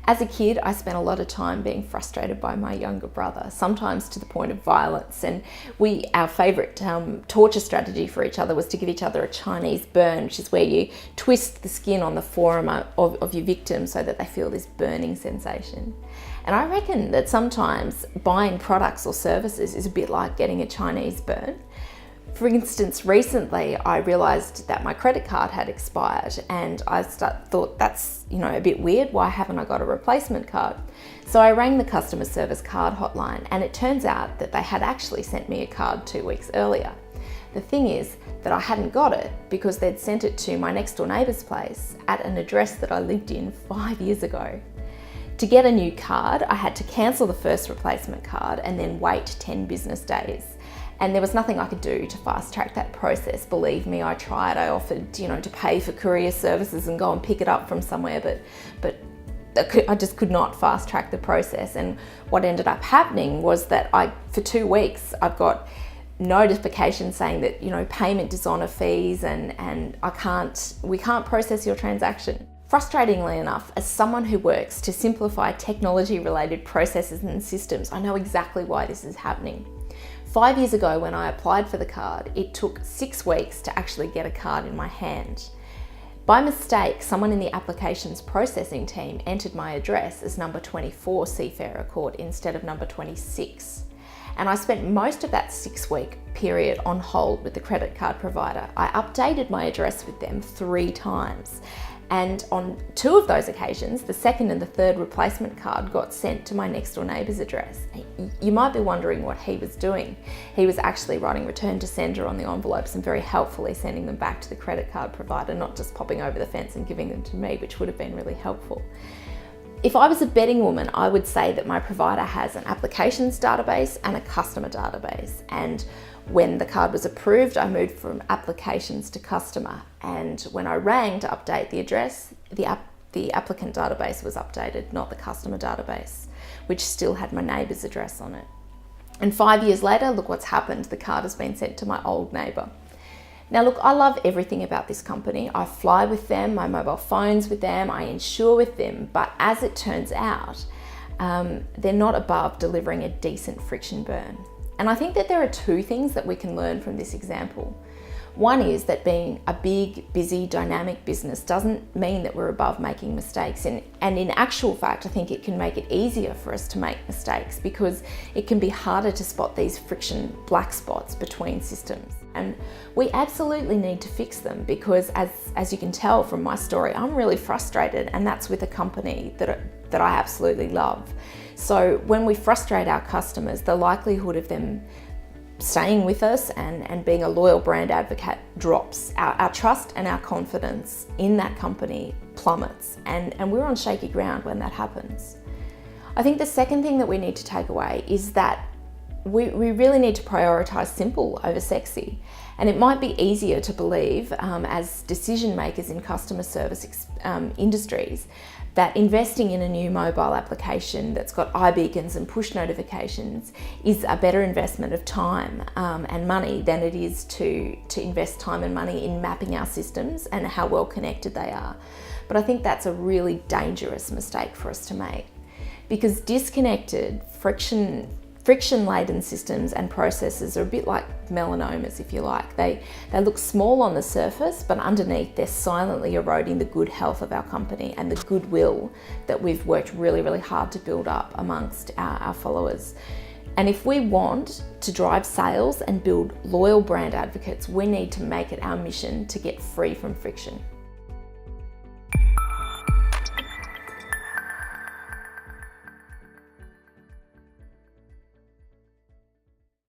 As a kid, I spent a lot of time being frustrated by my younger brother, sometimes to the point of violence. And our favourite torture strategy for each other was to give each other a Chinese burn, which is where you twist the skin on the forearm of your victim so that they feel this burning sensation. And I reckon that sometimes buying products or services is a bit like getting a Chinese burn. For instance, recently I realised that my credit card had expired, and I thought that's a bit weird. Why haven't I got a replacement card? So I rang the customer service card hotline, and it turns out that they had actually sent me a card 2 weeks earlier. The thing is that I hadn't got it because they'd sent it to my next door neighbour's place at an address that I lived in 5 years ago. To get a new card, I had to cancel the first replacement card and then wait 10 business days. And there was nothing I could do to fast track that process. Believe me, I tried. I offered, to pay for courier services and go and pick it up from somewhere, but I just could not fast track the process. And what ended up happening was that for 2 weeks, I've got notifications saying that, payment dishonor fees and we can't process your transaction. Frustratingly enough, as someone who works to simplify technology-related processes and systems, I know exactly why this is happening. 5 years ago, when I applied for the card, it took 6 weeks to actually get a card in my hand. By mistake, someone in the applications processing team entered my address as number 24 Seafarer Court instead of number 26. And I spent most of that 6-week period on hold with the credit card provider. I updated my address with them 3 times. And on 2 of those occasions, the second and the third replacement card got sent to my next door neighbour's address. You might be wondering what he was doing. He was actually writing return to sender on the envelopes and very helpfully sending them back to the credit card provider, not just popping over the fence and giving them to me, which would have been really helpful. If I was a betting woman, I would say that my provider has an applications database and a customer database. And when the card was approved, I moved from applications to customer. And when I rang to update the address, the applicant database was updated, not the customer database, which still had my neighbour's address on it. And 5 years later, look what's happened. The card has been sent to my old neighbour. Now look, I love everything about this company. I fly with them, my mobile phone's with them, I insure with them, but as it turns out, they're not above delivering a decent friction burn. And I think that there are 2 things that we can learn from this example. One is that being a big, busy, dynamic business doesn't mean that we're above making mistakes. And in actual fact, I think it can make it easier for us to make mistakes because it can be harder to spot these friction black spots between systems. And we absolutely need to fix them because as you can tell from my story, I'm really frustrated, and that's with a company that I absolutely love. So when we frustrate our customers, the likelihood of them staying with us and being a loyal brand advocate drops. Our trust and our confidence in that company plummets, and we're on shaky ground when that happens. I think the second thing that we need to take away is that we really need to prioritise simple over sexy. And it might be easier to believe as decision makers in customer service industries that investing in a new mobile application that's got iBeacons and push notifications is a better investment of time and money than it is to invest time and money in mapping our systems and how well connected they are. But I think that's a really dangerous mistake for us to make, because disconnected, friction-laden systems and processes are a bit like melanomas, if you like. They look small on the surface, but underneath they're silently eroding the good health of our company and the goodwill that we've worked really, really hard to build up amongst our followers. And if we want to drive sales and build loyal brand advocates, we need to make it our mission to get free from friction.